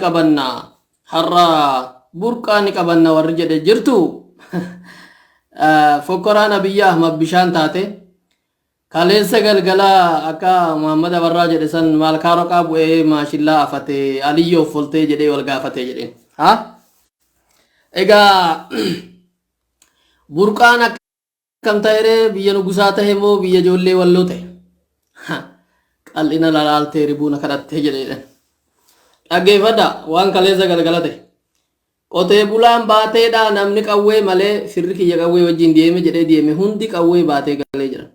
qabanna har'a burqaa ni qabanna warri jedhe jirtu fokkoraan Abiyyi Ahmad bishaan taate kaleessa galgala akka Muhammad Abarraa jedhe san maal kaaroo qabu'ee maashillaa afate Aliyyoo foltee jedhee wal gaafate jedheen ha egaa burqaan akkam ta'ee biyya nugusaa ta'e moo biyya ijoollee walloo ta'e qal'ina lalaaltee ribuuna kadhattee jedheen dhaggeeffadha waan kaleessa galgala ta'e qotee bulaan baateedha namni qawwee malee firri kiyya qawwee wajjin deeme jedhee deeme hundi qawwee baatee galee jira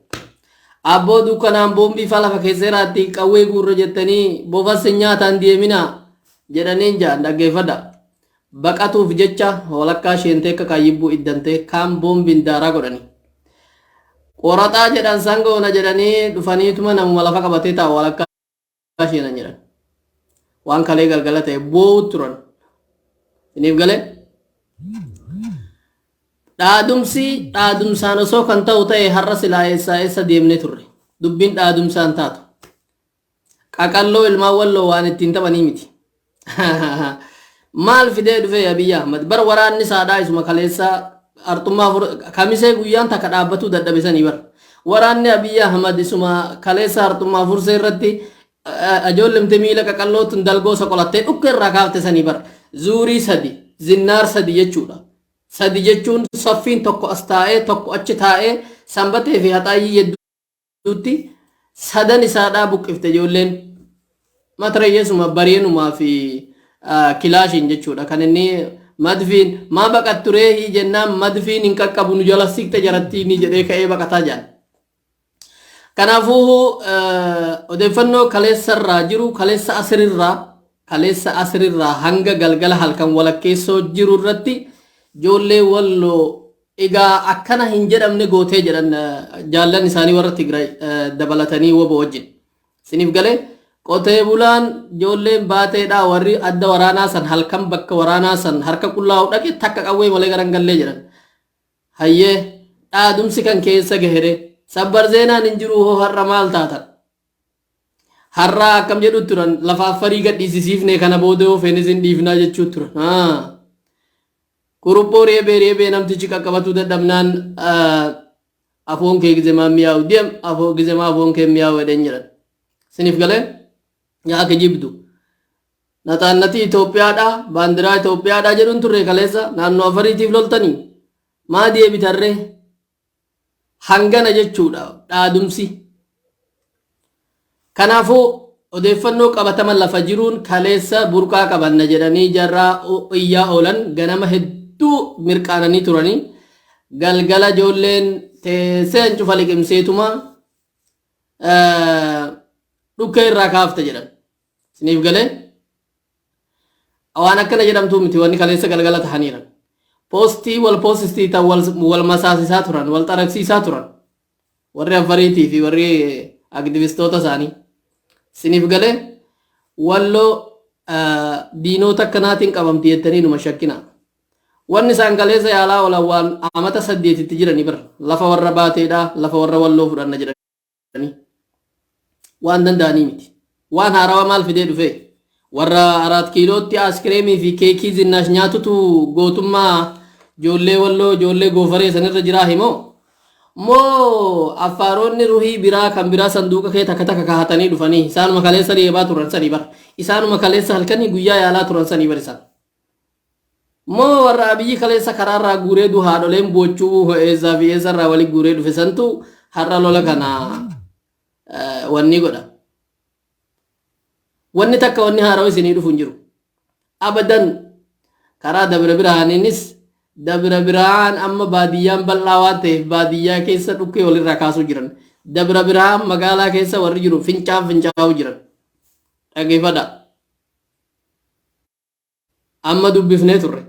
abboo dukkanaan boombii fa lafa keesseeraatti qawwee guurra jettanii bofas nyaataan deemina jedhaniin jaan dhaggeeffadha baqatuuf jecha walakkaa sheentee akka kaayyibbu iddantee kaan boombiin daaraa godhanii qoraxaa jedhan sangoona jedhanii dhufaniituma namuma lafa qabatee taa'u walakkaa sheenan jedhan waan kalee galgala ta'e boo'u turan iniif galee dhaadumsaan osoo kan ta'u ta'e har'a silaa eessa deemne turre dubbiin dhaadumsaan taatu qaqalloo ilmaan walloo waan ittiin taphanii miti maal fidee dhufe Abiyyi Ahmad bar waraanni saadhaa isuma kaleessa artummaa kamisee guyyaan takka dhaabbatu dadhabisanii bar waraanni Abiyyi Ahmad isuma kaleessa artummaa fursee irratti ajoollemte miila qaqallootiin dalgoo soqolattee dhukke irraa kaafte sanii bar zuurii sadi zinnaar sadi jechuudha sadi jechuun saffiin tokko as taa'ee tokko achi taa'ee sanbatee fi haxaayyii yedduutti sadan isaadhaa buqqifte ijoolleen matarayyeesuma bareenumaa fi kilaashiin jechuudha kan inni madfiin maa baqatturee jennaan madfiin hin qaqqabu nu jala siqte jarattiini jedhee ka'ee baqataa jaan kanaafuu odeeffannoo kaleessarraa jiru kaleessa asirirraa hanga galgala halkan walakkeessoo jiru irratti ijoollee walloo egaa akkana hin jedhamne gootee jedhan jaallan isaanii warra Tigraay dabalatanii woba wajjin siniif galee qotee bulaan ijoolleen baateedha warri adda waraanaa san halkan bakka waraanaa san harka qullaa'u dhaqe takka qawwee malee garan gallee jedhan hayyee dhaadumsi kan keessa gahere sabbar zeenaan hin jiru hoo har'a maal taatan har'a akkam jedhu turan lafaaf farii gadhiisisiifne kana booda yoo feenis hin dhiifnaa jechuu turan kuruphoo reebee namtichi qaqqabatu dadhabnaan afoon kee gizemaa miyaa'u deem gizemaa afoon kee miyaa'u jedhan jedhan siniif galee yaa kijibdu naxaannati Itoophiyaadha baandiraa Itoophiyaadha jedhuun turre kaleessa naannoo afariitiif loltanii maa deebitarree hangana jechuudha dhaadumsi kanaafuu odeeffannoo qabataman lafa jiruun kaleessa burqaa qabanna jedhanii jarraa iyyaa oolan ganama hedduu mirqaananii turanii galgala ijoolleen teesseen cufa liqimseetuma dhukkee irraa kaafte jedhan siniif galee waan akkana jedhamtu miti wanni kaleessa galgala tahaniiran postii wal postii ta wal masaasisaa turan wal xaraqsiisaa turan warri afariitii fi warri aktivistoota isaanii siniif galee walloo diinoota akkanaatiin qabamti jettanii numa shakkina wanni isaan kaleessa yaalaa oolan waan amata 8 jiranii bira lafa warra baateedha lafa warra walloo fudhanna jedhanii waan danda'anii miti waan haarawaa maal fidee dhufe warra 4 kiilootti askireemii fi keekii zinnash nyaatutu gootummaa ijoollee walloo ijoollee goofaree sanirra jiraa himoo moo afaaroonni ruhii biraa kan biraa sanduuqa kee takka takka kaa'atanii dhufanii isaanuma kaleessa reebaa turan sanii bar isaanuma kaleessa halkanii guyyaa yaalaa turan sanii bar isaan moo warra Abiyyi kaleessa karaarraa guuree du haadholeen boochuu eessaa fi eessarraa walii guuree dhufe santu har'a lola kana wanni godha wanni takka wanni haarawa isinii dhufu hin jiru abadan karaa dabra biraaniinis dabra biraan amma baadiyyaan bal'aa waan ta'eef baadiyyaa keessa dhukkee walirraa kaasuu jiran dabra biraan magaalaa keessa warri jiru fincaa'uu jiran dhaggeeffadha amma dubbifnee turre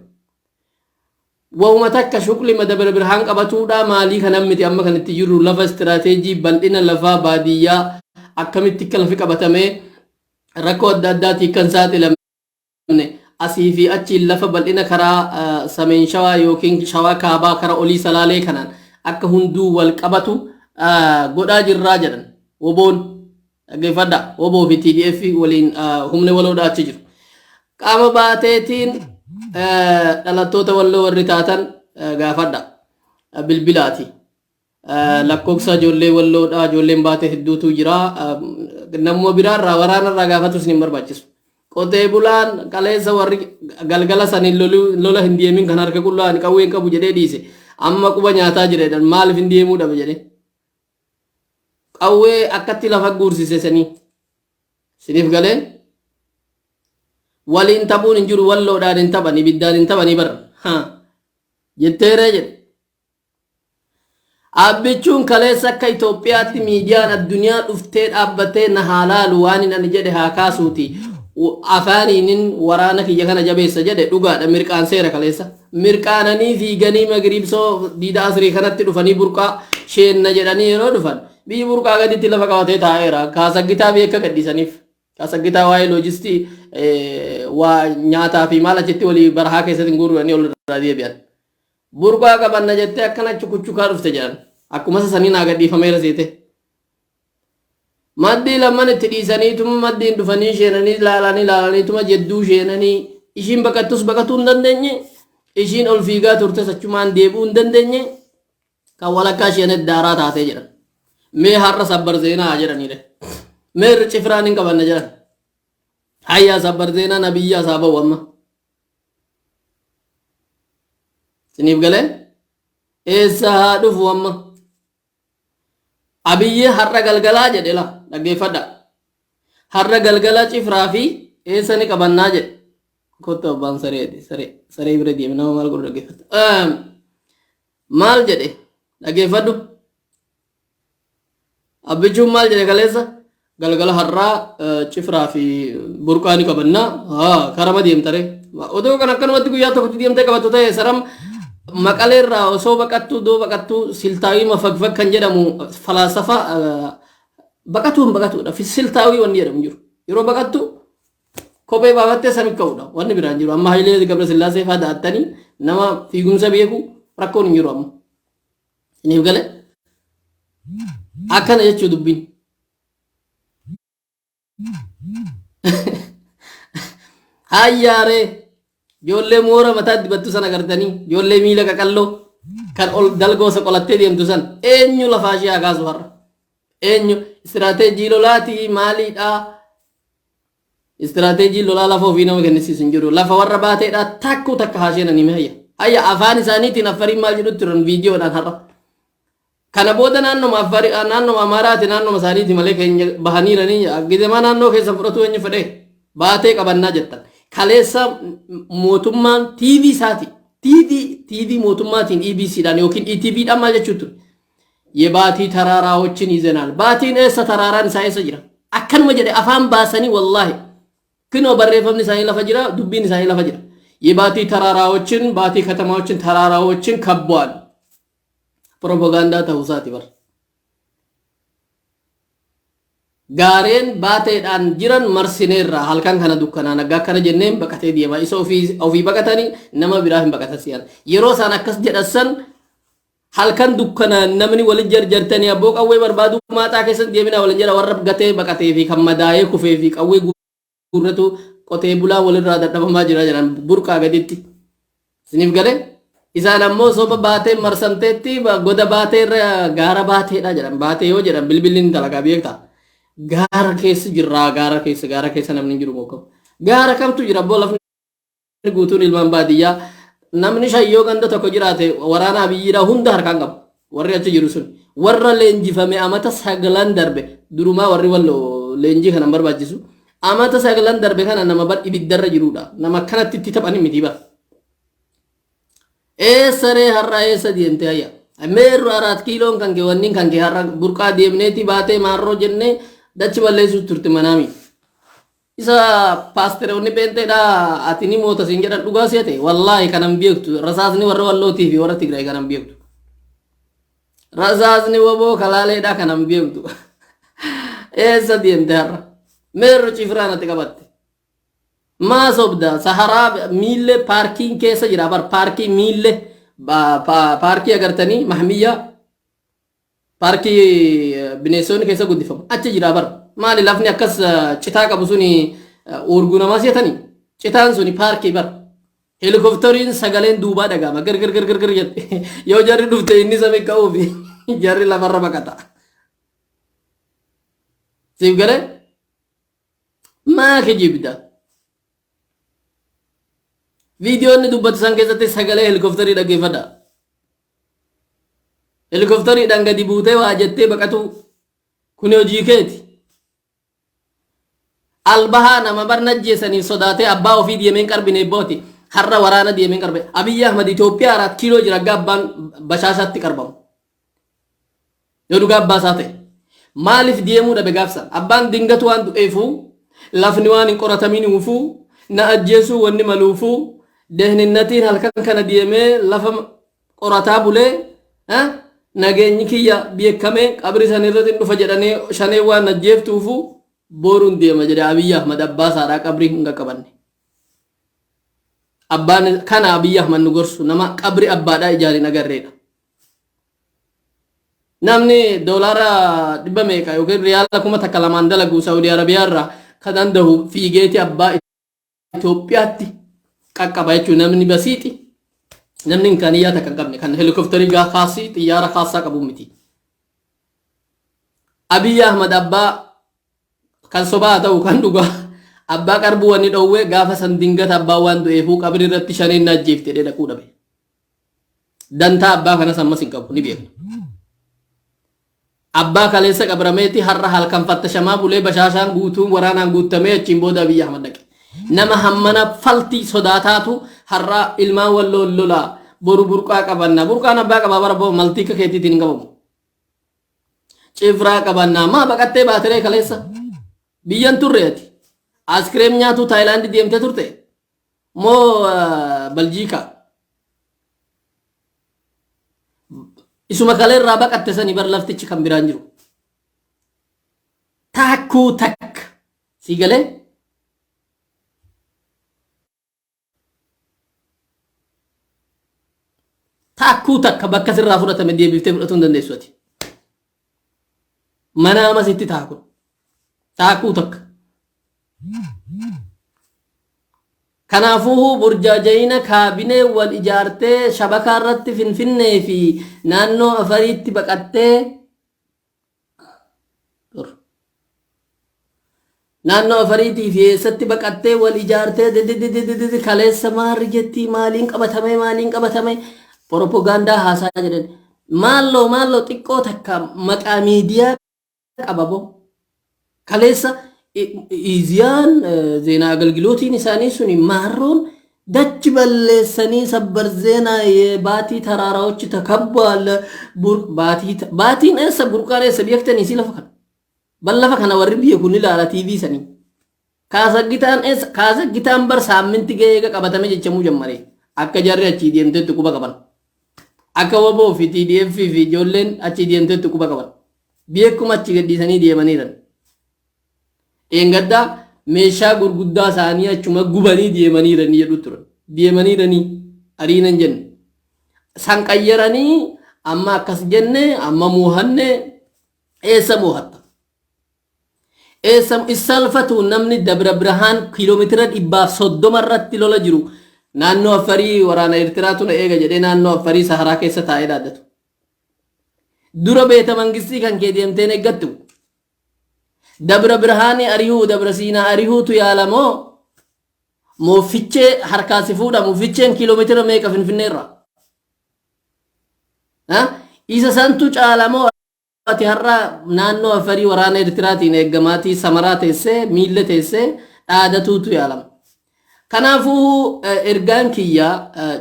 wauma takka shuqli dabra biraan qabatuudha maalii kanan miti amma kanatti jiru lafa istiraateejii bal'ina lafaa baadiyyaa akkamitti akka lafi qabatamee rakkoo adda addaatii kan saaxilamne asii fi achi lafa bal'ina karaa sameen shawaa yookiin shawaa kaabaa karaa olii salaalee kanaan akka hunduu wal qabatu godhaa jirraa jedhan woboon dhaggeeffadha woboo fi TDF waliin humne waloodhaa achi jiru qaama baateetiin dhalattoota walloo warri taatan gaafadha bilbilaati lakkoofsa ijoollee walloodha ijoolleen baatee hedduutu jira namuma biraarraa waraanarraa gaafatus ni barbaachisu qotee bulaan qaleessa warri galgala saniin lola hin deemin kan harka qullaa qawween qabu jedhee dhiise amma quba nyaataa jireedhaan maaliif hin deemuu dhabe jedhee qawwee akkatti lafa guursise sanii siniif galee waliin taphuun hin jiru walloodhaan hin taphan ibiddaan hin taphanii barra jetteeree jedhe abbichuun kaleessa akka Itoophiyaatti miidiyaan addunyaa dhuftee dhaabbatee na haalaalu waan hin ani jedhe haa kaasuuti afaaniin waraana kiyya kana jabeessa jedhe dhugaadha mirqaan seera kaleessa mirqaananii fiiganii magriibsoo diida asrii kanatti dhufanii burqaa sheenna jedhanii yeroo dhufan biyyi burqaa gaditti lafa qabatee taa'eera kaasaggitaa beeka gadhiisaniif kaasaggitaa waa'ee loojistii waa nyaataa fi maal achitti walii barahaa keessatti guuranii ol irraa deebi'an burqaa qabanna jettee akkana chukuchukaa dhufte jedhan akkuma sanii naa gadhiifameera seete maddii lamman itti dhiisaniituma maddiin dhufanii sheenanii laalaniituma jedduu sheenanii ishiin baqattus baqatuu hin dandeenye ishiin ol fiigaa turtes achumaan deebi'uu hin dandeenye kan walakkaa sheenet daaraa taatee jedhan mee har'a sabbar zeenaa jedhanidha mee irra cifraan hin qabanna jedhan hayyaa sabbar zeenaa nabiyyaa isaa ba'u amma siniif galee eessa haa dhufu amma abiyyee har'a galgalaa jedhe la dhaggeeffadha har'a galgalaa cifraa fi eessa ni qabannaa jedhe kottu abbaan saree bira deeme nama maal godhu dhaggeeffadha maal jedhe dhaggeeffadhu abbichuun maal jedhe kaleessa galgala har'aa cifraa fi burqaa ni qabannaa karama deemtare odoo kan akkanumatti guyyaa tokkotti deemtee qabattu ta'e saram maqaleerraa osoo baqattuu doo baqattuu siltaawii mafagfag kan jedhamu falaasafa baqatuudha siltaawii wanni jedhamu jiru yeroo baqattu kophee baafattee samii ka'uudha wanni biraan jiru amma Hayilee Gabra Sillaasee fa'aa da'attanii nama fiigumsa beeku rakkoon hin jiru amma siniif gale akkana jechuu dubbiin hayyaaree ijoollee moora mataa dibattu sana agartanii ijoollee miila qaqalloo kan ol dalgoosa qolattee deemtu san eenyu lafaa ishee kaasu har'a eenyu istiraateejii lolaatii maaliidhaa istiraateejii lolaa lafa ofii nama kennisiisu hin jiru lafa warra baateedhaa takkuu takka haasheenanii hayya afaan isaaniitiin affariin maal jedhutti turan viidiyoodhaan har'a kana booda naannoma Amaaraati naannoma isaaniiti malee keenya bahaniiranii aggizemaa naannoo keessa fudhatu eenyu fedhee baatee qabannaa jettan kaleessa mootummaan TV isaati TV mootummaatiin EBCdhaan yookiin ETVdhaan maal jechuu ture የባቲ ተራራዎችን ይዘናል ባቲን እሰ ተራራን ሳይሰ ጅራ አከንመ ጀደ አፋን ባሰኒ ወላሂ ክኖ በሬፈምኒ ሳይ ለፈጅራ ዱቢን ሳይ ለፈጅራ የባቲ ተራራዎችን ባቲ ከተማዎችን ተራራዎችን ከቧል ፕሮፓጋንዳ ተውሳት ይበር ጋሬን ባቴዳን ጅራን መርሲኔራ halkan kana dukkana naga kana jenneen baqatee deema isa ofii baqatanii nama biraahin baqatasiyan yeroo san akkas jedhasan halkan dukkana namni wal jarjartanii abboo qawwee barbaadu maataa keessatti deemina wal jara warra gatee baqatee fi kammadaayee kufee fi qawwee gurratu qotee bulaa walirraa dadhabamaa jira jedhan burqaa gaditti siniif galee isaan ammoo soba baatee marsamteetti goda baatee gaara baateedha jedhan baatee yoo jedhan bilbilin dalagaa beektaa gaara keessa jirra gaara keessa namni jiru moko gaara kamtu jira abboo lafni guutuun ilmaan baadiyyaa namni shayyoo ganda tokko jiraate waraana biyyiidha hunda harkaan qabu warri achi jiru sun warra leenjifame amata sagalan darbe durumaa warri wallo leenjii kana barbaachisu amata sagalan darbe kana nama bar ibiddarra jirudha nama kanatti itti taphani miti bar sare harra deemte ayya meerru 4 kiiloon kan ke wannin kan ke harra burqaa deemneeti baatee maarroo jenne dachi balleessu turte manami isa pasteroonni penteedha atini moota sin jedhan dhugaa seete wallahi kanam beektu rasaasni warra wallooti fi warra Tigray kanam beektu rasaasni wabo kalaaleedha kanam beektu esa deemte harra meerru cifraan ati qabatte maa sobda sahara mille parking keessa jira bar parking mille parking agartanii mahmiya parking bineensonni keessa guddifamu achi jira bar maali lafni akkas citaa qabu suni urguna maasiyatanii citaan suni paarkii bar helikopteriin sagaleen duubaa dhagama gar jette yoo jarri dhufte inni samii ka'uufi jarri lafarra baqata siif galee maa kijibda viidiyoonni dubbatu san keessatti sagalee helikopterii dhaggeeffadha helikopteriidhaan gadi buutee waa jettee baqatu kun hojii keeti albahaa nama barnajjeesaniif sodaatee abbaa ofii deemeen qarbine booti har'a waraana deemeen qarbe Abiyyi Ahmad Itoophiyaa 4 kiiloo jira gabbaan bashaashatti qarbamu yoo dhugaa abbaa isaa ta'e maaliif deemuu dhabe gaafsan abbaan dingatu waan du'eefuu lafni waan hin qoratamiin uufuu na ajjeesuu wanni maluufuu dehninnatiin halkan kana deemee lafa qorataa bulee nageenyi kiyya beekamee qabri san irratti dhufa jedhanii shanee waan ajjeeftuufuu boruun deema jedhe Abiyyi Ahmad abbaa isaadhaa qabrii hin qabanne abbaan kana Abiyyi Ahmad nu gorsu nama qabri abbaadhaa ijaarin agarreedha namni doolaara 100 meeqa yookiin riyaala 200 dalagu Saudi Arabiyaa irraa kan dandahu fiigeeti abbaa Itoophiyaatti qaqqaba jechuun namni basiiti namni kan iyyaata kan qabne kan helikopterii kaasii xiyyaara kaasaa qabu miti Abiyyi Ahmad abbaa kan sobaa ta'u kan dhugaa abbaa qarbu wanni dhowwee gaafa san dingata abbaa waan du'eefuu qabri irratti shaneen ajjeefte dheeda dhaquu dhabe dantaa abbaa kana sammas hin qabu ni beekna abbaa kaleessa qabrameeti har'a halkan fattashamaa bulee bashaashaan guutuun waraanaan guutamee achiin booda Abiyyi Ahmad dhaqe nama hammana faltii sodaataatu har'a ilmaan walloololaa boru burqaa qabanna burqaan abbaa qabaa bara boo maltiika keetiitiin hin qabamu cifraa qabanna maa baqattee baatiree kaleessa biyyan turreeti askreem nyaatu Taayilaandi deemtee turte moo Beljiika isuma kaleerraa baqatte sanii bar laftichi kan biraan jiru takkuu takka si galee takkuu takka bakka sirraa fudhatame deebiftee fudhatuu hin dandeessu ati mana ama sitti taakuu takka kanaafuu burjaajayina kaabinee wal ijaartee shabakaa irratti finfinnee fi naannoo afariitti baqattee naannoo afariitii fi eessatti baqattee wal ijaartee kaleessa maarri jettii maaliin qabatame propaganda haasaa jedhan maalloo xiqqoo takka maqaa miidiyaa qababo kaleessa iziyaan zeena agalgilootiin isaanii suni maarroon dachi balleessanii sabbar zeena baatii taraaraዎች ተከቧል baatiin eessa burqaan eessa beektanii si lafa kana ballafa kana warri biyya kun ilaala TV sanii kaasaggitaan bar saaminti ga'ee qabatame jechamuu jammare akka jarri achi deemtetti quba qaban akka waboo fi TDF fi ijoolleen achi deemtetti quba qaban beekuma achi gadhiisanii deemaniiran engadda meeshaa gurguddaa isaanii achuma gubanii deemaniiran jedhu turan deemaniiranii ariinan jenne san qayyaranii amma akkas jenne amma muuhanne eessa muuhatta eessa isalfatu namni Dabra Birhaan kiiloomeetira 130 irratti lola jiru naannoo afarii waraana Eertiraatu na eega jedhee naannoo afarii Saharaa keessa taa'ee dhaaddatu dura beeta mangistii kan kee deemteen eeggattu Dabra Birhaani arihuu Dabra Siinaa arihuutu yaalamoo moofichee harkaasi fuudha mooficheen kiiloomeetira meeqa finfinneerra isa santu caalamoo ati har'a naannoo afarii waraana Eertiraatiin eegamaatii Samaraa teessee miille teessee dhaadatuutu yaalama kanaafuu ergaan kiyyaa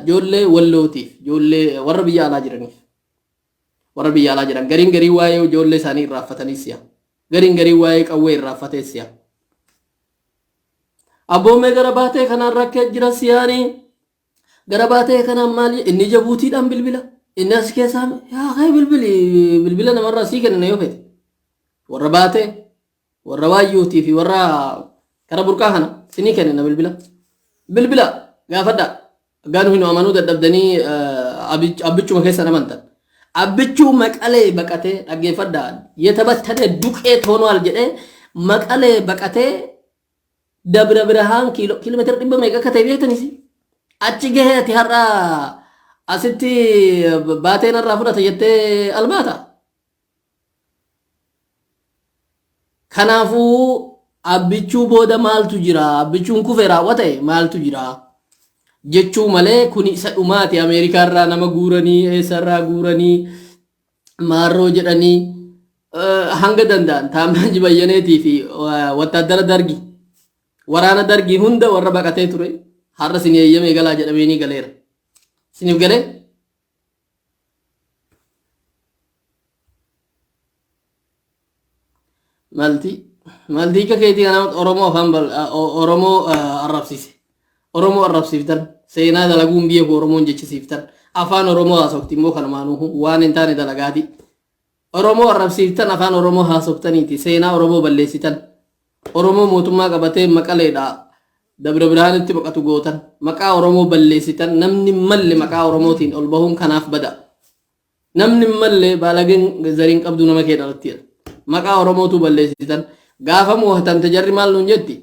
ijoollee wallootiif ijoollee warra biyya alaa jiraniif warra biyya alaa jiran garii waa'ee ijoollee isaanii irraaffatanii si'a garii waa'ee qawwee irraaffatee si'a abboomee gara baatee kanaan rakkee jira siyaanii gara baatee kanaan maali inni jabuutiidhaan bilbila inni as keessaa yaa kay bilbila namarraa sii kenna yoo fete warra baatee warra waayyuutii fi warra kara burqaa kana sinii kenna bilbila gaafadha gaanu hin amanuu dadhabdanii abbichuma keessa namantan abbichuu maqalee baqatee dhaggeeffadha yetabattane duqee toonoal jedhee maqalee baqatee dabra birahaan kiiloomeetira 100 akka ta'e beektanis achi gaheeti har'a asitti baateen irraa fudhata jettee albaata. Kanaafuu abbichuu booda maaltu jira abbichuun kufee raawwate maaltu jira jechuu malee kun isa dhumaati. Ameerikaa irraa nama guuranii eessarraa guuranii maarroo jedhanii hanga danda'an taamnaa jibayyaneetii fi wattaaddara dargi waraana dargii hunda warra baqatee ture har'a sin eeyyamee galaa jedhameenii galeera. Siniif galee maltii ka keetii kana Oromoo afaan Oromoo arrabsiise. Oromoo arrabsiiftan seenaa dalaguun biyya koo Oromoon jechisiiftan afaan Oromoo haasofti immoo kanumaanuu waan hin taane dalagaati. Oromoo arrabsiiftan afaan Oromoo haasoftaniiti seenaa Oromoo balleessitan. Oromoo mootummaa qabatee maqaleedha dabra biraanitti baqatu gootan maqaa Oromoo balleessitan. Namni malle maqaa Oromootiin ol bahuun kanaaf bada. Namni malle baalageen zariin qabdu nama kee dhalattiidha. Maqaa Oromootu balleessitan gaafa moo'atan tajarri maal nuun jetti?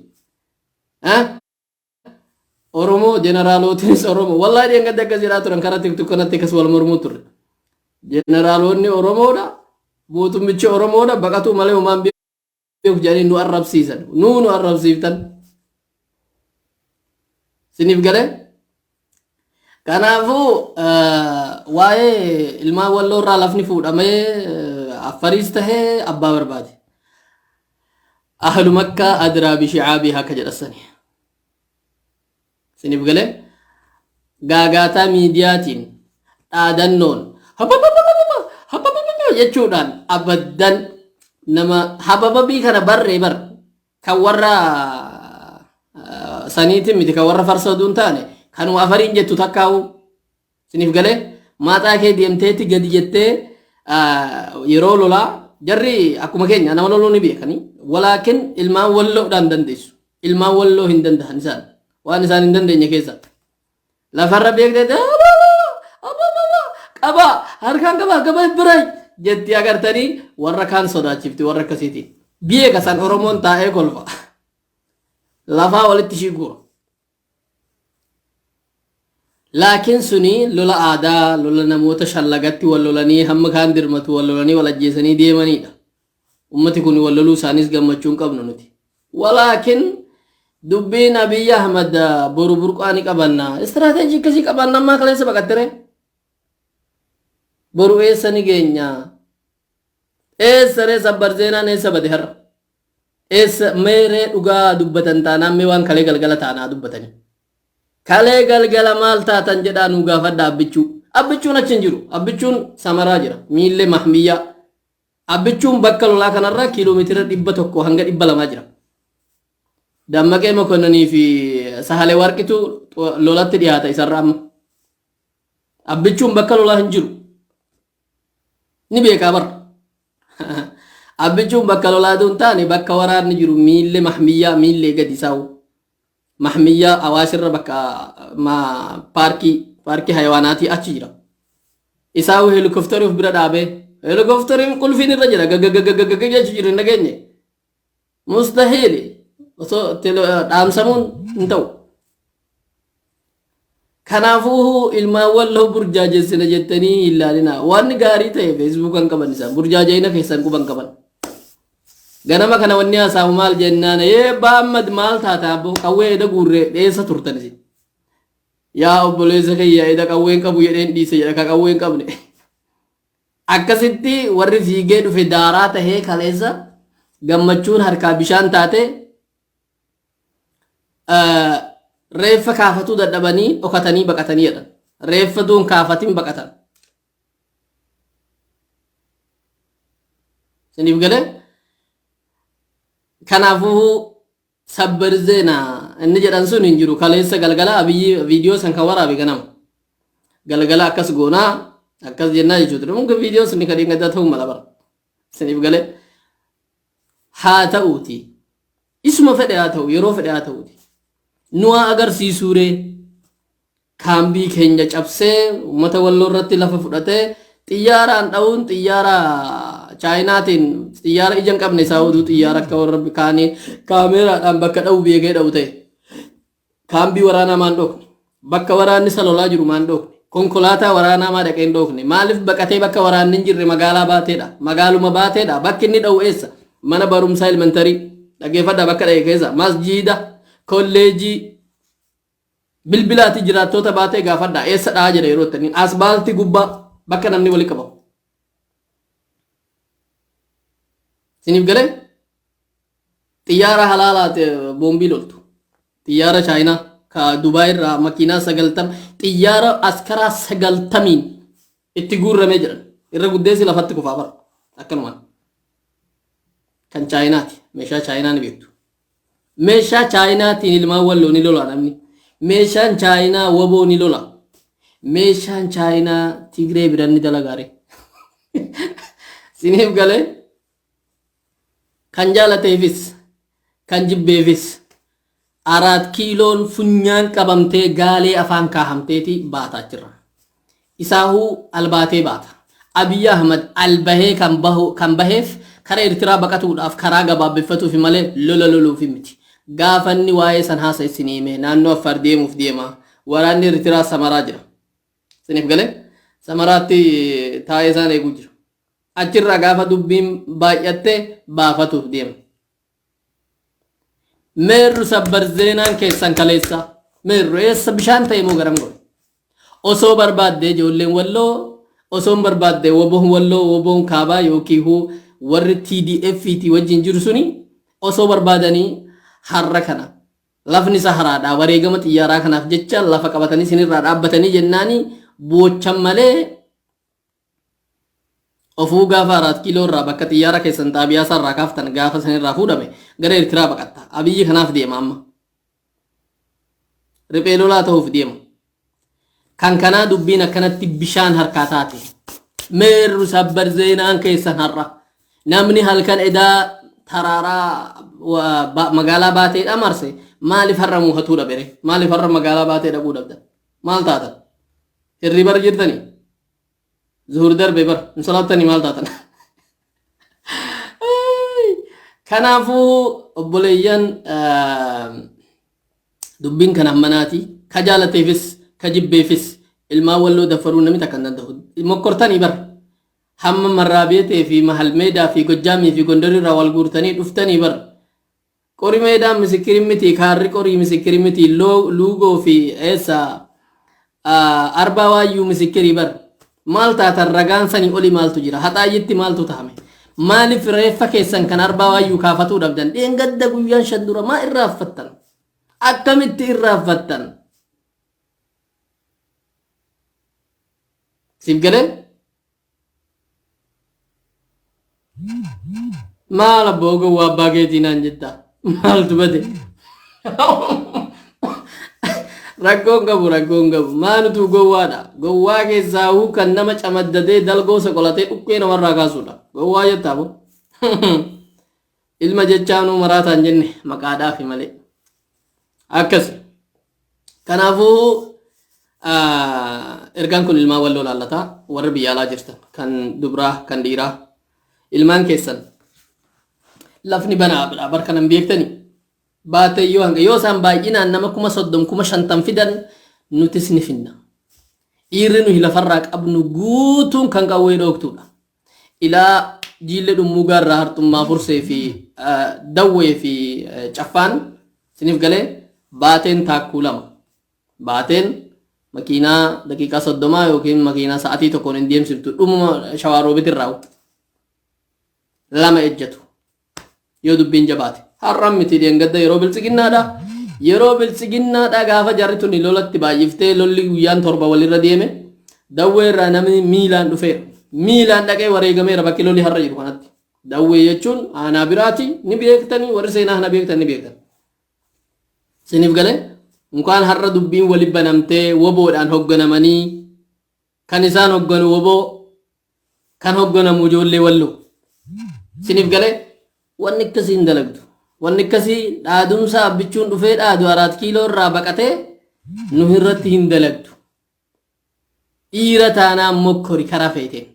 Oromoo jeneraalootiinis Oromoo wallaahi dheengadde akkas jedhaa turan karaa tiktok kanatti akkas wal mormuu turre. Jeneraalonni Oromoodha mootummichi Oromoodha baqatuu malee homaan beeku jedhanii nu arrabsiisan nu arrabsiiftan. Siniif galee kanaafuu waa'ee ilmaan walloo irraa lafni fuudhamee affariis tahee abbaa barbaade. Ahlu Makkaa adraa bishicaabii akka jedhasanii. Siniif galee gaagaataa miidiyaatiin dhaadannoon jechuudhaan abaddan nama habababii kana barree bar kan warra saniitiin miti kan warra farsaduun taane kanuma afariin jettu takkaa'u. Siniif galee maaxaa kee deemteetti gadi jettee yeroo lolaa jarri akkuma keenya nama loluu ni beekanii walaakin ilmaan walloodhaan dandeessu. Ilmaan walloo hin danda'an isaan waan isaan hin dandeenye keessa lafarra beekte qaba harkaan qaba biray jetti agartanii warra kaan sodaachifti warra akkasiitiin biyya kasan Oromoon taa'ee kolfa lafaa walitti shiguura. Laakiin suni lola aadaa lola namoota shallagatti wal lolanii hamma kaan dirmatu wal lolanii wal ajjeesanii deemanidha. Ummati kun wal loluu isaanis gammachuu hin qabnu nuti. Walaakin dubbiin Abiy Ahmad boru burqaani qabanna istiraatejii akkasii qabanna ammaa kaleessa baqattere boru eessa ni geenya eessa ree sabbar zeenaan eessa bade har'a eessa meeree dhugaa dubbatan taanaan mee waan kalee galgala taanaa dubbatanii kalee galgala maal taatan jedhaa nu gaafadha. Abbichuun achi hin jiru. Abbichuun Samaraa jira miillee Mahmiyyaa. Abbichuun bakka lolaa kanarraa kiiloomeetira 100 hanga 200 jira. Dammaqee Mokonnanii fi Sahalee Warqitu lolatti dhiyaata isarraa amma. Abbichuun bakka lolaa hin jiru. Ni beekaa bar. Abbichuun bakka lolaa duun taane bakka waraanni jiru miillee Mahmiyyaa miillee gadi saa'u. Mahmiyyaa Awaashirra bakka paarkii hayawaanaatii achi jira. Isaa'u helikooftariif bira dhaabee helikooftariin qulfiin irra jira gaggagaggaggagga jechu jiru hin dhageenye. Mustahiili osoo dhaamsamuun hin ta'u. Kanaafuu ilmaan walloo burjaajeessina jettanii ilaalina waan gaarii ta'e feesbuukan qaban isaan burjaajeessina keessan quban qaban. Ganama kana wanni haasa'u maal jennaan Baammad maal taata abbo qawwee eda guurree dheessa turtan isin. Yaa obboleessa kiyya eda qawween qabu jedheen dhiise jedha ka qawween qabne. Akkasitti warri fiigee dhufe daaraa tahee kaleessa gammachuun harkaa bishaan taate reeffa kaafatuu dadhabanii dhokatanii baqatanii jedhan. Reeffa duun kaafatiin baqatan. Siniif galee kanaafuu sabbar zeenaa inni jedhan sun hin jiru. Kaleessa galgala Abiyyi viidiyoo san kan waraabe ganama galgala akkas goonaa akkas jennaa jechuudha. Mun viidiyoo sun kan dhingata ta'uu mala bara. Siniif galee haa ta'uuti isuma fedhe haa ta'u yeroo fedhe haa ta'uuti nuwaa agarsiisuuree kaambii keenya cabsee uummata walloo irratti lafa fudhatee xiyyaaraan dha'uun xiyyaara chaayinaatiin xiyyaara ijaan qabne isaa oduu xiyyaara akka warra kaanii kaameeraadhaan bakka dha'u beekee dha'u ta'e kaambii waraanaa maan dhokne bakka waraanni salolaa jiru maan dhokne konkolaataa waraanaa maa dhaqeen dhokne maaliif baqatee bakka waraanni hin jirre magaalaa baateedha magaaluma baateedha bakki inni dha'u eessa mana barumsaa elementarii dhaggeeffadha bakka dha'e keessa masjiida kolleejii bilbilaati jiraattota baatee gaafadha eessa dhaa jedha yeroo itti asbaalti gubbaa bakka namni wali qabamu sinif galee xiyyaara halaalaati boombii loltu xiyyaara chaayinaa ka Dubaay irraa makiinaa 90 xiyyaara askaraa 90 itti guurramee jiran irra guddeessi lafatti kufaa bara akkanumaan kan chaayinaati meeshaa chaayinaa ni beektu meeshaa chaayinaatiin ilmaan walloo ni lola namni meeshaan chaayinaa waboo ni lola meeshaan chaayinaa Tigree biran ni dalagaare sinif galee kan jaalateefis kan jibbeefis 4 kiiloon funyaan qabamtee gaalee afaan kaahamteeti baataa jirra isaahuu albaatee baata Abiy Ahmad albahee kan baheef karaa Eertiraa baqatuudhaaf karaa gabaabeffatuuf malee lola loluuf miti gaafanni waa'ee san haasa'isiniime naannoo Affaar deemuuf deema waraanni Eertiraa Samaraa jira sinif galee Samaraatti taa'ee isaan eeguu jira achirraa gaafa dubbiin baay'attee baafatuuf deema meerru sabbar zeenaan keessan kaleessa meerru eessa bishaan ta'e moo garam godhe osoo barbaadde ijoolleen walloo osoo barbaadde woboon walloo woboon kaabaa yookiin warri TDF ti wajjin jiru suni osoo barbaadanii harra kana lafni saharaadha wareegama xiyyaaraa kanaaf jecha lafa qabatanii sinirraa dhaabbatanii jennaani boochan malee ofuu gaafa 4 kiiloo irraa bakka xiyyaara keessan xaabiyaa sarraa kaaftan gaafa sanirraa fuudhame gara Eertiraa baqatta Abiyyi kanaaf deema amma riphee lolaa ta'uuf deema kan kanaa dubbiin akkanatti bishaan harkaa taate meerru sabbar zeenaan keessan har'a namni halkan edaa taraaraa magaalaa baatee dhamarse maaliif har'a muuhatuu dhabere maaliif har'a magaalaa baatee dhaquu dhabdan maal taatan hirribar jirtanii zuhur darbe bar insalaatani maal taatan kanaafuu obboleeyyan dubbiin kan hammanaati ka jaalateefis ka jibbeefis ilmaan walloo dafaruu namni takkan danda'u mokkortanii bar hamma marraabeetee fi mahalmeedaa fi gojjaamii fi gondarirraa wal guurtanii dhuftanii bar qorii meedaan misikirin miti kaarri qorii misikirin miti luugoo fi eessa arbaa waayyuu misikirii bar maal taatan ragaan sanii oli maaltu jira haxaayyitti maaltu tahame maaliif reeffa keessan kan arbaa waayyuu kaafatuu dhabdan dheengadda guyyaan 5 dura maa irraaffattan akkamitti irraaffattan siif galee maal abboo gowwaa abbaa keetiinaan jetta maaltu bade rakkoon qabu maanutu gowwaadha gowwaa keessaa kan nama camaddadee dalgoosa qolatee dhukkee namarraa kaasuudha gowwaa jettaabo ilma jechaanuu maraataan jenne maqaadhaafi malee akkas kanaafuu ergaan kun ilmaan walloo laallataa warra biyya alaa jirtan kan dubraa kan dhiiraa ilmaan keessan lafni banaa barkanan beektanii baatee hanga yoo isaan baay'inaan nama 30,000 fidan nutis ni finna dhiirri nuyi lafarraa qabnu guutuun kan qawwee dhooktuudha ilaa jiille dhummuu gaarraa harxummaa fursee fi dawwee fi caffaan sinif galee baateen taakkuu 2 baateen makiinaa daqiiqaa 30 yookiin makiinaa sa'aatii tokkoon hin deemsiftu dhumuma shawaaroobitirraa 2 ejjatu yoo dubbiin jabaate har'an miti deengadda yeroo biltsiginnaadha gaafa jarri tuni lolatti baay'iftee lolli guyyaan 7 walirra deeme dawwee irraa namni miilaan dhufeera miilaan dhaqee wareegameera bakki lolli har'a jiru kanatti dawwee jechuun aanaa biraati ni beektanii warri seenaa kana beektan ni beektan sinif galee mukaan har'a dubbiin wali banamtee woboodhaan hogganamanii kan isaan hogganu woboo kan hogganamu ijoollee walloo sinif galee wanni akkasii hin dalagdu wanni akkasii dhaadumsa abbichuun dhufee dhaadu 4 kiiloo irraa baqatee nu irratti hin dalagdu dhiira taanaan mokkori karaa feeteen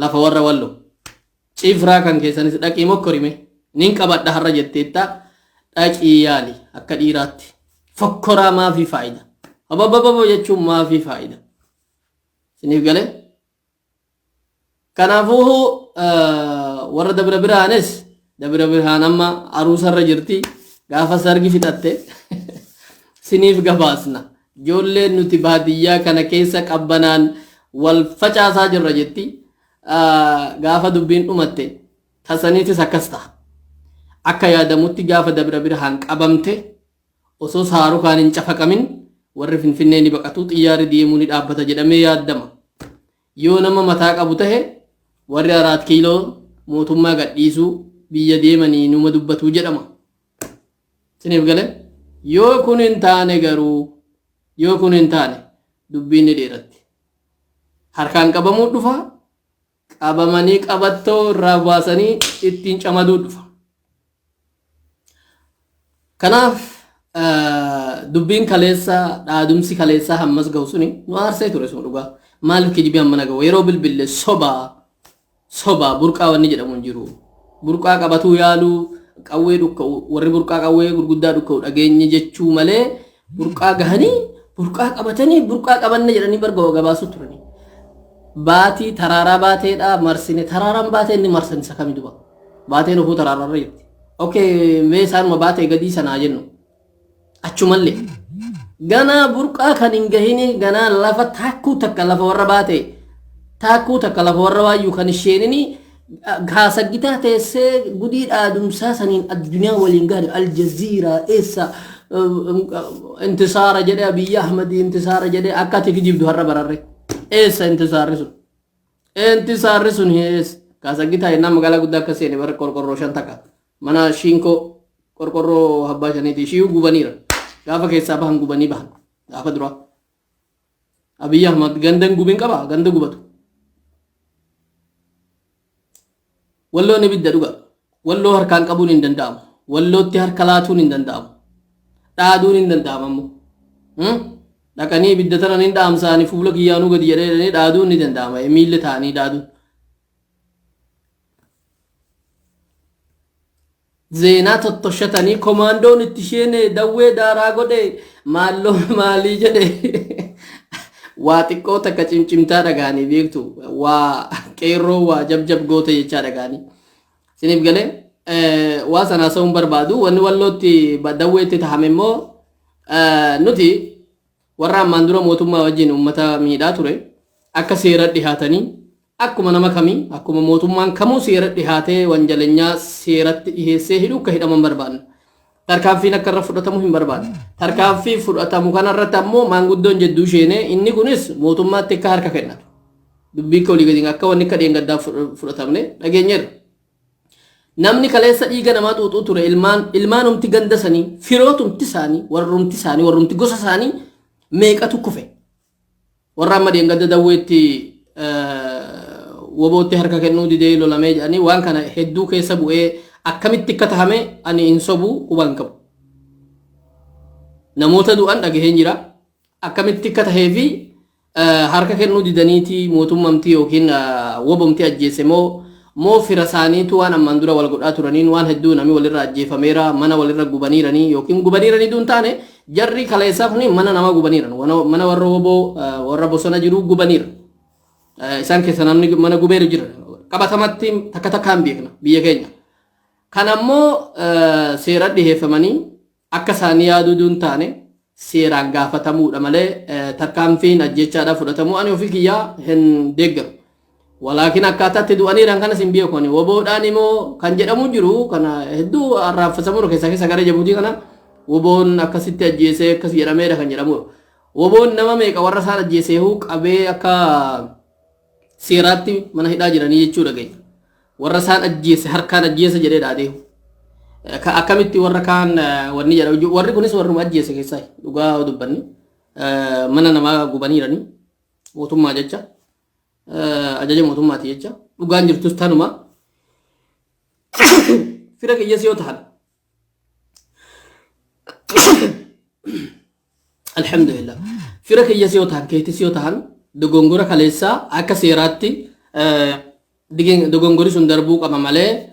lafa warra walloo cifraa kan keessanis dhaqii mokkorime nin qabadha har'a jetteetta dhaqii yaali akka dhiiraatti fokkoraa maafii faayida ababababo jechuun maafii faayida siniif galee kanaafuu warra dabra biraanes dabra biraan amma aruusarra jirti gaafa sargi fixatte siniif gabaasna ijoolleen nuti baadiyyaa kana keessa qabbanaan wal facaasaa jirra jetti gaafa dubbiin dhumatte tasaniitis akkas ta'a akka yaadamutti gaafa dabra biraan qabamte osoo saaruu kaan hin cafaqamin warri finfinnee ni baqatu xiyyaarri deemuu ni dhaabbata jedhamee yaadama yoo nama mataa qabu tahe warri 4 kiiloo mootummaa gadhiisuu biyya deemanii numa dubbatuu jedhama siniif galee yoo kun hin taane garuu yoo kun hin taane dubbiin ni dheeratti harkaan qabamuu dhufa qabamanii qabattoo irraa baasanii ittiin camaduu dhufa kanaaf dubbiin kaleessa dhaadumsi kaleessa hammas gahu suni nu aarsee ture sun dhugaa maaliif kijibii hamma nagahu yeroo bilbille sobaa burqaa wanni jedhamu jiru burqaa qabatuu yaaluu qawwee dhukka'u warri burqaa qawwee gurguddaa dhukka'u dhageenye jechuu malee burqaa gahanii burqaa qabatanii burqaa qabanne jedhanii bargoo gabaasuu turani baatii taraaraa baateedha marsine taraaraan baatee inni marsan isa kami duba baateen ofuu taraararra jirti okay mee isaanuma baatee gadii sanaa jennu achumallee ganaa burqaa kan hin gahini ganaa lafa taakkuu takka lafa warra baatee taakkuu takka lafa warra waayyuu kan isheenini kaasaggitaa teessee gudii dhaadumsaa saniin addunyaa waliin gaade aljaziiraa eessa intisaara jedhe Abiy Ahmed intisaara jedhe akka ati kijibdu har'a bararre eessa intisaarri sun hees kaasaggitaa innaa magaalaa guddaa akka seene bara qorqorroo 5 takka mana shiinkoo qorqorroo habbaa shaniiti shiyuu gubaniira gaafa keessaa bahan gubanii bahan gaafa dura Abiy Ahmed gandan gubin qaba ganda gubatu walloo ni bidda dhuga walloo harkaan qabuun hin danda'amu wallootti harka laatuun hin danda'amu dhaaduun hin danda'amu dhaqanii bidda tanan hin dhaamsaanii fuula kiyyaanuu gadi jedhanii dhaaduun ni danda'ama miilli ta'anii dhaaduun zeenaa tottoshatanii komaandoon itti sheene dawwee daaraa godhe maalloo maalii jedhe waa xiqqoo takka cimcimtaa dhagaanii beektu waa qeerroo waa jabjab goote jechaa dhagaanii siniif galee waa sanaa sa'uun barbaadu wanni wallootti dawweetti tahame immoo nuti warra ammaan dura mootummaa wajjin uummata miidhaa ture akka seera dhihaatanii akkuma nama kamii akkuma mootummaan kamuu seera dhihaatee wanjalenyaa seeratti dhiheessee hidhuu akka hidhaman barbaadna tarkaanfiin akka irra fudhatamu hin barbaadna tarkaanfii fudhatamu kanarratti ammoo maanguddoon jedduu isheenee inni kunis mootummaatti akka harka kennatu dubbii akka olii gadiin akka wanni akka dheengaddaa fudhatamne dhageenyeerra namni kaleessa dhiiga namaa xuuxuu ture ilmaanumti ganda sanii firootumti isaanii warrumti gosa isaanii meeqatu kufe warra amma dheengadda dawweetti wobootti harka kennuu didee lolamee jedhanii waan kana hedduu keessa bu'ee akkamitti akka tahame ani hin sobuu quban qabu namoota du'an dhagaheen jira akkamitti akka tahee fi harka kennuu didaniiti mootummamti yookiin wobomti ajjeese moo fira isaaniitu waan ammaan dura wal godhaa turaniin waan hedduu namni walirra ajjeefameera mana walirra gubaniiranii yookiin gubaniiranii duun taane jarri kaleessaa kun mana nama gubaniiran mana warra woboo warra bosona jiru gubaniira isaan keessa namni mana gubeeru jira qabatamatti takka takkaan beekna biyya keenya kan ammoo seera dhiheeffamanii akka isaanii yaaduu duun taane seeraan gaafatamuudha malee tarkaanfiin ajjechaadhaa fudhatamuu ani ofii kiyyaa hin deeggaru walaakin akkaataatti du'aniiran kanas hin beekoni woboodhaan immoo kan jedhamu jiru kana hedduu arraaffasamuudha keessa gara jabuutii kana woboon akkasitti ajjeesee akkas jedhameedha kan jedhamu woboon nama meeqa warra isaan ajjeesee qabee akka seeraatti mana hidhaa jiranii jechuudha ga'e warra isaan ajjeese harkaan ajjeese jedhee dhaadee akkamitti warra kaan wanni jedha warri kunis warruma ajjeese keessaa dhugaa dubbanni mana namaa gubaniiranii mootummaa jecha ajaja mootummaati jecha dhugaan jirtus tanuma fira kiyya yoo tahan alhamdulillah fira kiyya yoo tahan keetis yoo tahan dogongora kaleessaa akka seeraatti dogongori sun darbuu qaba malee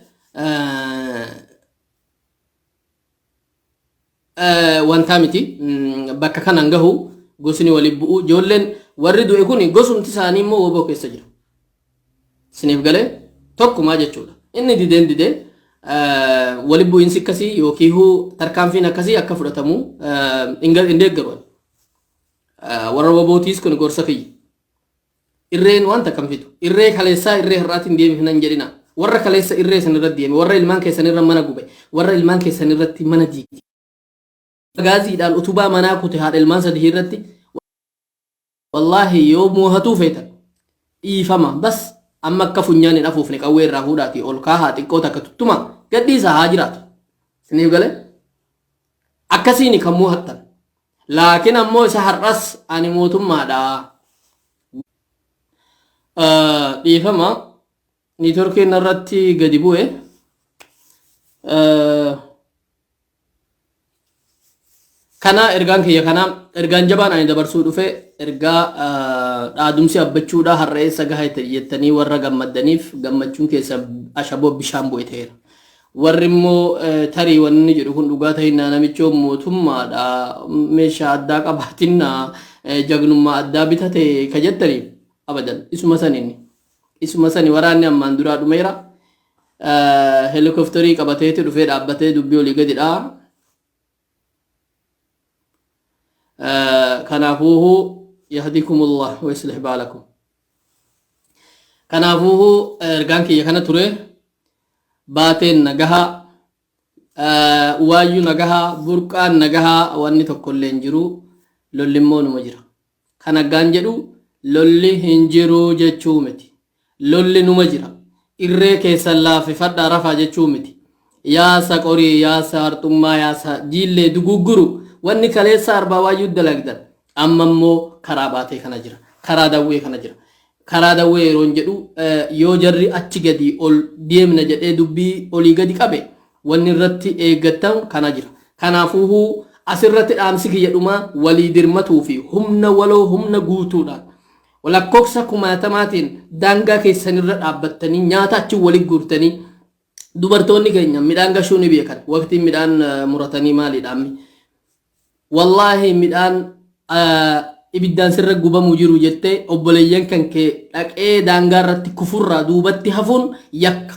wanta miti bakka kanan gahu gosni wali bu'u ijoolleen warri du'e kun gosumti isaanii immoo woboo keessa jira siniif galee tokkuma jechuudha inni didee wali bu'insi akkasii yookiin tarkaanfiin akkasii akka fudhatamu hin deeggaru warra wobootiis kun gorsa kiyya irreen wanta kam fitu irree kaleessaa irree har'aatiin deemifnan jedhina warra kaleessa irree san irratti deeme warra ilmaan keessan irra mana gube warra ilmaan keessan irratti mana diige gaaziidhaan utubaa manaa kute haadha ilmaan sadii irratti wallahi yoo moohatuu feetan dhiifama bas amma akka funyaan hin afuufne qawwee irraa fuudhaati ol kaahaa xiqqoo takka tuttuma gadhiisaa haa jiraatu siniif galee akkasiin kan moohattan laakiin ammoo isa har'as ani mootummaadha dhiifama niitoorkiin irratti gadi bu'e kana ergaan kiyya kana ergaan jabaan ani dabarsuu dhufe ergaa dhaadumsi abbachuudha harreessa gaha jettanii warra gammaddaniif gammachuun keessa ashaboo bishaan bu'e ta'eera warri immoo tarii wanni jedhu kun dhugaa ta'inna namichoo mootummaadha meeshaa addaa qabaatinna jagnummaa addaa bitate ka jettaniif abadan isuma sani waraanni ammaan duraa dhumeera helikopterii qabateeti dhufee dhaabbatee dubbii olii gadidha kanaafuuhu yahdikumullah wa yuslih baalakum kanaafuuhu ergaan kiyya kana ture baateen nagaha waayyuu nagaha burqaan nagaha wanni tokkollee hin jiru lolli immoo numa jira kan aggaan jedhu lolli hin jiru jechuu miti lolli numa jira irree keessan laaffifadhaa rafaa jechuu miti yaasa qorii yaasa harxummaa yaasa jiillee dugugguru wanni kaleessa arbaa waayyuu dalagdan amma immoo karaa baatee kana jira karaa dawwee kana jira karaa dawwee yeroon jedhu yoo jarri achi gadi ol deemna jedhee dubbii olii gadi qabe wanni irratti eeggatan kana jira kanaafuuhu asirratti dhaamsi kiyya dhuma walii dirmatuu fi humna waloo humna guutuudhaan walakkoksa kumaatamaatiin daangaa keessanirra dhaabbattanii nyaata achi waliin guurtanii dubartoonni keenya midhaan gashuu ni beekan waqtiin midhaan muratanii maaliidhaan wallahi midhaan ibiddaan sirra gubamuu jiru jettee obboleeyyan kan kee dhaqee daangaa irratti kufurraa duubatti hafuun yakka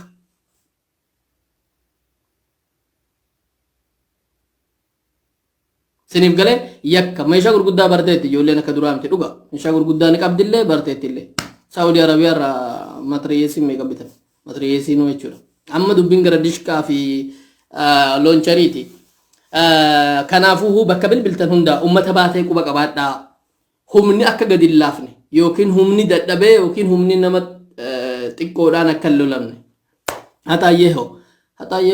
siniif galee yakka meeshaa gurguddaa barteetti ijoolleen akka duraa miti dhuga meeshaa gurguddaa ni qabdillee barteettillee saawudii arabiyaa irraa matiriyeesii meeqa bitan matiriyeesii nuu jechuudha amma dubbiin gara dishqaa fi loonchariiti kanaafuuhu bakka bilbiltan hundaa ummata baatee quba qabaadhaa humni akka gadi hin laafne yookiin humni dadhabee yookiin humni nama xiqqoodhaan akka hin lolamne haxaayyee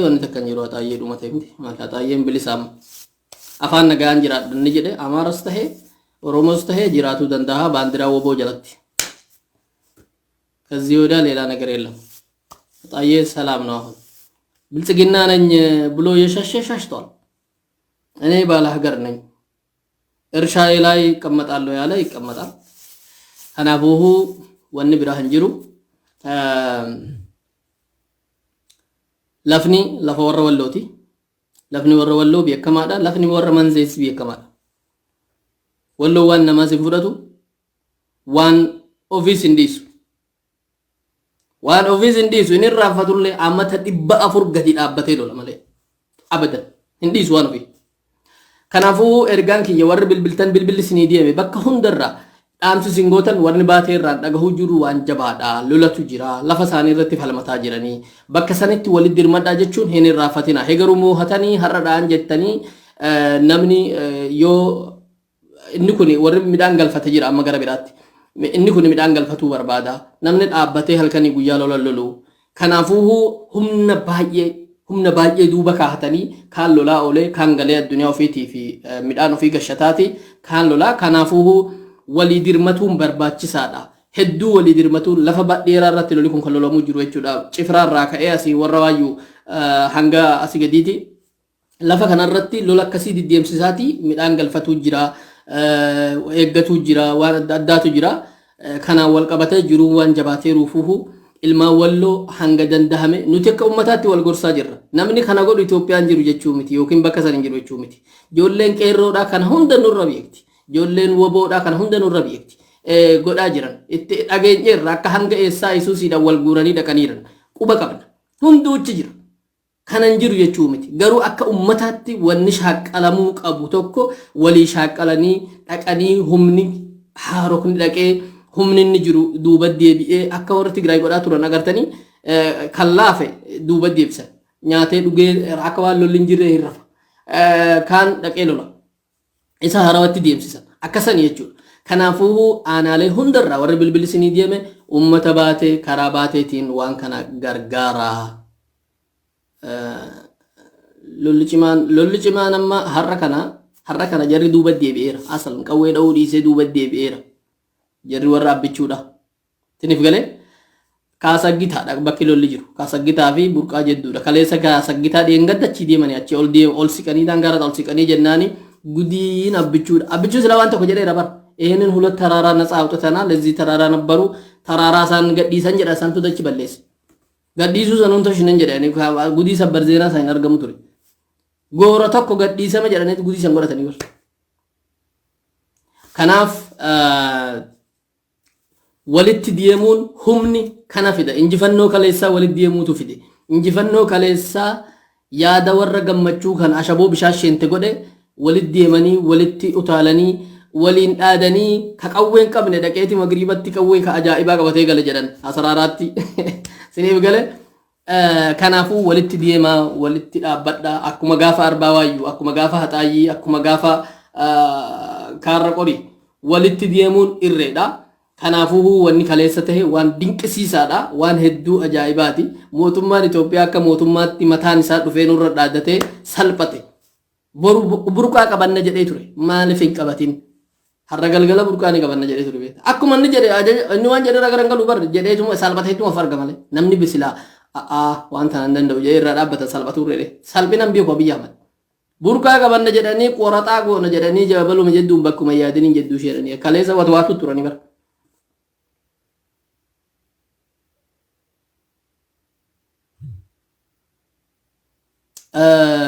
wanni takka hin jiru haxaayyee dhumatee miti maal haxaayyeen bilisaama afaan nagaan jiraadhanni jedhe amaaras tahee oromoos tahee jiraatuu danda'a baandiraa woboo jalatti ከዚህ ወዲያ ሌላ ነገር የለም ጣዬ ሰላም ነው አሁን ብልጽግና ነኝ ብሎ የሸሸሻሽቷል እኔ ባለ ሀገር ነኝ እርሻዬ ላይ ይቀመጣለሁ ያለ ይቀመጣል ከናቡሁ ወን ብራህን ጅሩ ለፍኒ ለፈወረ ወሎቲ ለፍኒ ወረ ወሎ ቢከማዳ ለፍኒ ወረ መንዘይስ ቢከማዳ ወሎ ዋን ነማስ ይፍረቱ ዋን ኦፊስ እንዲሱ waan ofiis hindiisu inni raafatullee ammata 400 gadi dhaabbatee lola malee abadan hindiisu waan ofii kanaafuu ergaan kiyya warri bilbiltan bilbilli sinii deeme bakka hundarraa dhaamsi singootan warri baatee irraan dhagahuu jiru waan jabaadha lolatu jira lafa isaanii irratti falmataa jiranii bakka sanitti walitti dirmadhaa jechuun hin raafatina hegaruu moohatanii har'adhaan jettanii namni yoo inni kun warri midhaan galfate jira amma gara biraatti inni kun midhaan galfatuu barbaada namni dhaabbatee halkanii guyyaa lololu kanaafuuhu humna baay'ee duuba kaahatanii kaan lolaa olee kaan galee addunyaa ofiitii fi midhaan ofii gashataati kaan lolaa kanaafuuhu walii dirmatuun barbaachisaadha hedduu walii dirmatuun lafa badheeraa irratti loli kun kan lolamuu jiru jechuudha cifraa irraa ka'ee asii warra waayyuu hanga asii gadiiti lafa kanarratti lola akkasii diddeemsisaati midhaan galfatuu jira eeggatu jira waan addaatu jira kana wal qabatee jiru waan jabaatee ruufuhu ilma walloo hanga dandahame nuti akka ummataatti wal gorsaa jirra namni kana godhu Itoophiyaan jiru jechuu miti yookiin bakka san jiru jechuu miti ijoolleen qeerroodha kana hunda nurra beekti ijoolleen woboodha kana hunda nurra beekti godhaa jiran itti dhageenyeerra akka hanga eessaa isuusiidhaan wal guuranii dhaqaniiran quba qabna hunduuchi jira kanan jiru jechuu miti garuu akka ummataatti wanni shaaqalamuu qabu tokko walii shaaqalanii dhaqanii humni haarokni dhaqee humni inni jiru duuba deebi'ee akka warra Tigraay godhaa turan agartanii kallaafe duuba deebisan nyaatee dhugee akka waan lolli hin jirre hin rafa kaan dhaqee lola isa harawatti deemsisan akkasan jechuudha kanaafuu aanaalee hundarraa warri bilbilisanii deeme ummata baatee karaa baateetiin waan kana gargaaraa lolli cimaan amma har'a kana jarri duuba deebi'eera asal qawwee dha'uu dhiisee duuba deebi'eera jarri warra abbichuudha tinif galee kaasagitaadha bakki lolli jiru kaasagitaa fi burqaa jedduudha kaleessa kaasagitaa dheengaddachi deemanii achi ol siqanii daangaara ol siqanii jennaani gudiin abbichuudha abbichuu sila waan tokko jedheera bar ይሄንን ሁለት ተራራ ነፃ አውጥተናል ለዚህ ተራራ ነበሩ ተራራ ሳን ገዲሰን ጀዳ ሳንቱ ደች በለስ ገዲሱ ሰኑን ተሽነን ጀዳኒ ጉዲ ሰበር ዜና ሳይን አርገሙ ቱሪ ጎረ ተኮ ገዲሰመ ጀዳኔት ጉዲ ሰንጎረተኒ ወር ከናፍ ወልት ዲየሙን ሁምኒ ከናፊደ እንጂፈኖ ከለሳ ወልት ዲየሙቱ ፊደ እንጂፈኖ ከለሳ ያዳ ወረ ገመቹ ከን አሸቦ ቢሻሽንተ ጎደ ወልት ዲየመኒ ወልት ኡታለኒ ولين آدني كقوين قبل دقيقتي مغربتي قوين كأجائبا قبتي قال جدًا أسراراتي سنيف قال كنافو ولدت ديما ولدت أبدا أكو مغافة أرباوايو أكو مغافة هتايي أكو مغافة كارقوري ولدت ديمون إرّيدا كنافو واني كاليسته وان دينك سيسادا وان هدو أجائباتي موتمان إثيوبيا كموتمات متان سات فينور دادته سلبته بروكا كبان جدي تري ما لفين كباتين harra galgala burqaani qabanna jedhee ture beeta akkuma inni jedhe inni waan jedhe ragaran galu bar jedhee tuma salphatee tuma farga malee namni bisila waan tanan danda'u jedhee irra dhaabbata salphatu redhe salphinaan beeku biyya amal burqaa qabanna jedhanii qoraxaa goona jedhanii jabaluma jedduun bakkuma yaadanii jedduu sheeranii kaleessa watwaatu turanii bar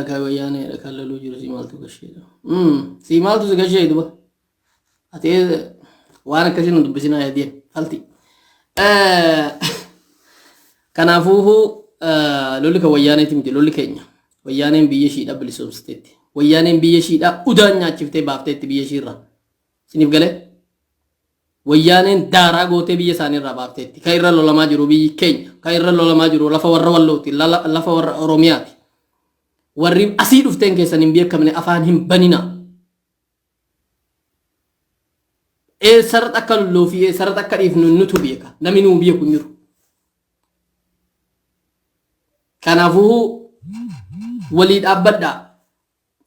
kawayaane kallelu jiru simaltu gasheedo simaltu gasheedo ba ate waan akkasiin dubbisina yaadiyeen falti kanaafuuhu lolli ka wayyaaneeti miti lolli keenya wayyaaneen biyya shiidhaa bilisoomsiteetti wayyaaneen biyya shiidhaa udaan nyaachiftee baafteetti biyya shiirraa siniif galee wayyaaneen daaraa gootee biyya isaaniirraa baafteetti kan irra lolamaa jiru biyyi keenya kan irra lolamaa jiru lafa warra wallooti lafa warra oromiyaati warri asii dhufteen keessan hin beekamne afaan hin banina sarat akka loofi sarat akka dhiifnu nutu beeka namni nuu beeku jiru kanaafuu walii dhaabbadha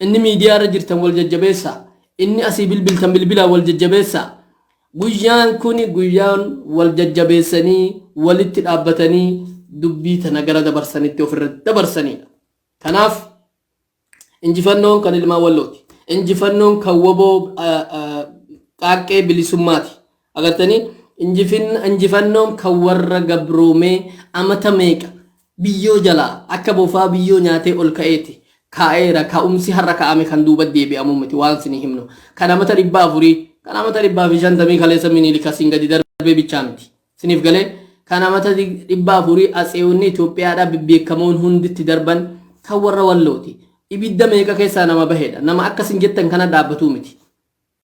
inni miidiyaa irra jirtan wal jajjabeessa inni asii bilbiltan bilbila wal jajjabeessa guyyaan kuni guyyaan wal jajjabeessanii walitti dhaabbatanii dubbii tana gara dabarsanitti ofirra dabarsanidha kanaaf injifannoon kan ilmaa wallooti injifannoon kan woboo qaqqee bilisummaati agartanii injifannoon kan warra gabroomee amata meeqa biyyoo jalaa akka bofaa biyyoo nyaatee ol ka'eeti kaa'eera ka'umsi har'a ka'ame kan duuba deebi'amu miti waan sinii himnu kan amata 400 kan amata 450 kaleessa minilika siin gadi darbee bichaa miti siniif galee kan amata 400 atseewonni Itoophiyaadhaa bibbeekamoon hunditti darban kan warra wallooti ibidda meeqa keessaa nama baheedha nama akkasin jettan kana dhaabbatu miti